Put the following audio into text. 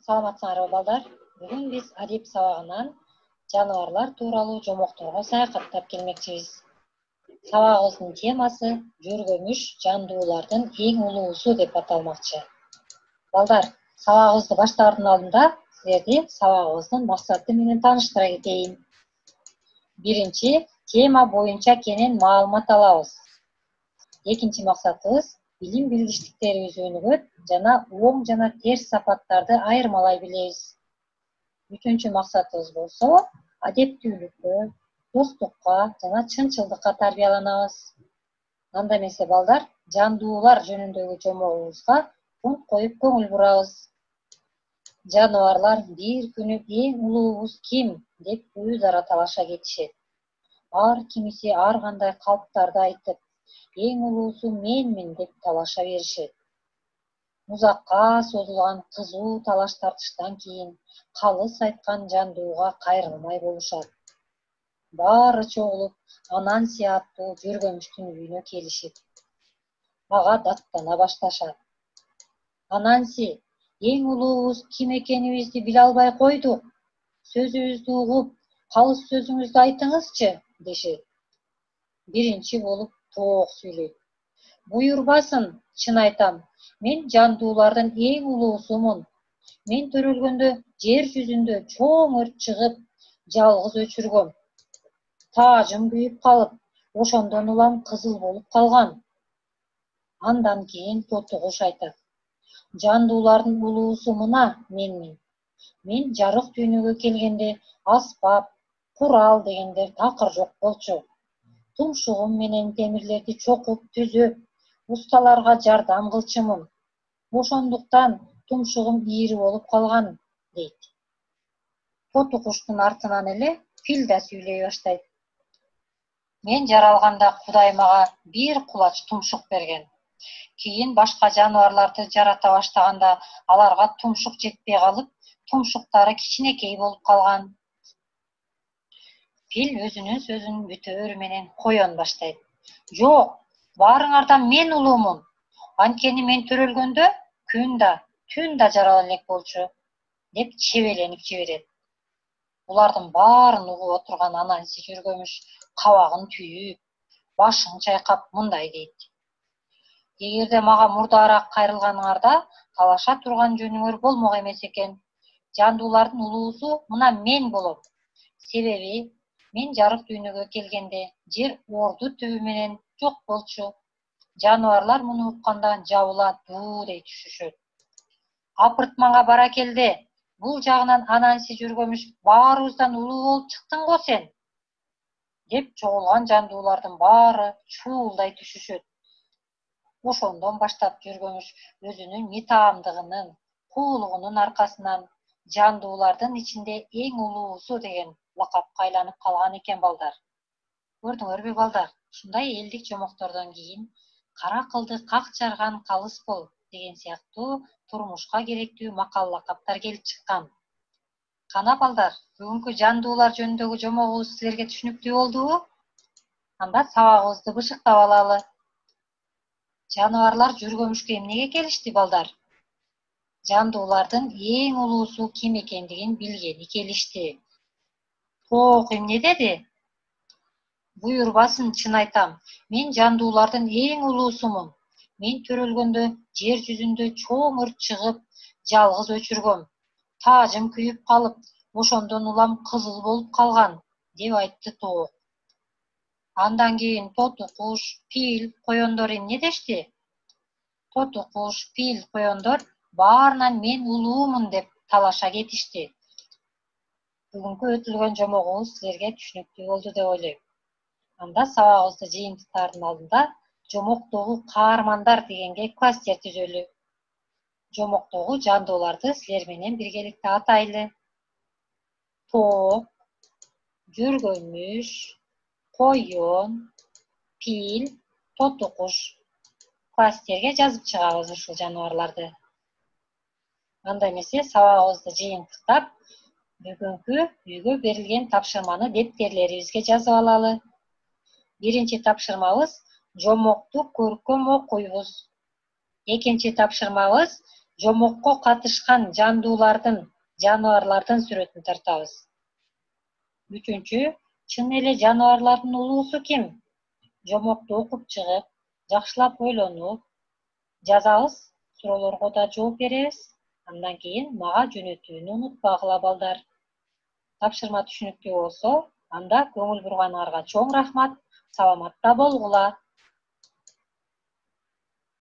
Саламатсыңарбы балдар? Бүгүн биз адеп сабагынан жаныбарлар тууралуу жомокторго саякаттап келмекчибиз. Сабагыбыздын темасы жүргөмүш жандуулардын эң улуусу деп аталмакчы. Балдар, сабагыбызды баштаардын алдында силерди сабагыбыздын максаты менен тааныштыра кетейин. Биринчи, тема боюнча кенен маалымат алабыз. Экинчи максатыбыз билим билгичтиктерибиз өнүгөт жана оң жана терс сапаттарды айырмалай билебиз. Үчүнчү максатыбыз болсо адептүүлүккө, достукка жана чынчылдыкка тарбияланабыз. Анда эмесе балдар, жандуулар жөнүндөгү жомогубузга пункт коюп көңүл бурабыз. Жаныбарлар бир күнү эң улуубуз ким деп өз ара талаша кетишет. Ар кимиси ар кандай калптарды айтып, эң улуусу менмин деп талаша беришет. Узакка созулган кызуу талаш тартыштан кийин калыс айткан жандууга кайрылмай болушат. Баары чогулуп Ананси аттуу жүргөмүштүн үйүнө келишет. Ага даттана башташат. Ананси, эң улуубуз ким экенибизди биле албай койдук. Сөзүбүздү угуп, калыс сөзүңүздү айтыңызчы, дешет. Биринчи болуп Тоок сүйлөйт. Буйрбасын, чын айтам, мен жандуулардын эң улуусумун. Мен төрөлгөндө жер жүзүндө чоң өрт чыгып, жалгыз өчүргөм. Таажым күйүп калып, ошондон улам кызыл болуп калган. Андан кийин Тотукуш айтат. Жандуулардын улуусу мына менмин. Мен жарык дүйнөгө келгенде аспап, курал дегендер такыр жок болчу. Тумшугум менен темирлерди чокуп, түзөп, усталарга жардам кылчумун. Ошондуктан тумшугум ийри болуп калган, дейт. Тотукуштун артынан эле Фил да сүйлөй баштайт. Мен жаралганда Кудай мага бир кулач тумшук берген. Кийин башка жаныбарларды жарата баштаганда аларга тумшук жетпей калып, тумшуктары кичинекей болуп калган. Фил өзүнүн сөзүн бүтөөрү менен коен баштайт. Жок, баарыңардан мен улуумун. Анткени мен төрөлгөндө күн да, түн да жарала элек болчу, деп чебеленип жиберет. Булардын баарын угуп отурган Ананси жүргөмүш кабагын түйүп, башын чайкап мындай дейт. Эгерде мага мурдаараак кайрылганыңарда талаша турган жөнүңөр болмок эмес экен. Жандуулардын улуусу мына мен болот. Себеби мен жарык дүйнөгө келгенде жер орду түбү менен жок болчу. Жаныбарлар муну укканда жабыла дуу дей түшүшөт. Апыртманга бара келде. Бул жагынан Ананси жүргөмүш баарыбыздан улуу болуп чыктың го сен, деп чогулган жандуулардын баары чуулдай түшүшөт. Ошондон баштап жүргөмүш өзүнүн митаамдыгынын, куулугунун аркасынан жандуулардын ичинде эң улуусу деген лакапка айланып калган экен балдар. Көрдүңөрбү балдар? Ушундай элдик жомоктордон кийин кара кылды как жарган калыс бол деген сыяктуу турмушка керектүү макал лакаптар келип чыккан. Кана балдар, бүгүнкү жандуулар жөнүндөгү жомогубуз силерге түшүнүктүү болдубу? Анда сабагыбызды бышыктап алалы. Жаныбарлар жүргөмүшкө эмнеге келишти балдар? Жандуулардын эң улуусу ким экендигин билгени келишти. Тоок эмне деди? Буйрбасын, чын айтам, мен жандуулардын эң улуусумун. Мен төрөлгөндө жер жүзүндө чоң өрт чыгып, жалгыз өчүргөм. Таажым күйүп калып, ошондон улам кызыл болуп калган, деп айтты Тоок. Андан кийин Тотукуш, Фил, коёндор эмне дешти? Тотукуш, Фил, коёндор баарынан мен улуумун деп талаша кетишти. Бүгүнкү өтүлгөн жомогубуз силерге түшүнүктүү болду деп ойлойм. Анда сабагыбызды жыйынтыктаардын алдында жомоктогу каармандар дегенге класстер түзөлү. Жомоктогу жандууларды силер менен биргеликте атайлы. Тоок, жүргөмүш, коен, Фил, Тотукуш. Класстерге жазып чыгабыз ушул жаныбарларды. Анда эмесе сабагыбызды жыйынтыктап, бүгүнкү үйгө берилген тапшырманы дептерлерибизге жазып алалы. Биринчи тапшырмабыз жомокту көркөм окуйбуз. Экинчи тапшырмабыз Жомокко катышкан жандуулардын, жаныбарлардын сүрөтүн тартабыз. 3. Чын эле жаныбарлардын улуусу ким? Жомокту окуп чыгып, жакшылап ойлонуп жазабыз, суроолорго да жооп беребиз. Андан кийин мага жөнөтүүнү унутпагыла балдар. Тапшырма түшүнүктүү болсо, анда көңүл бурганыңарга чоң рахмат. Саламатта болгула.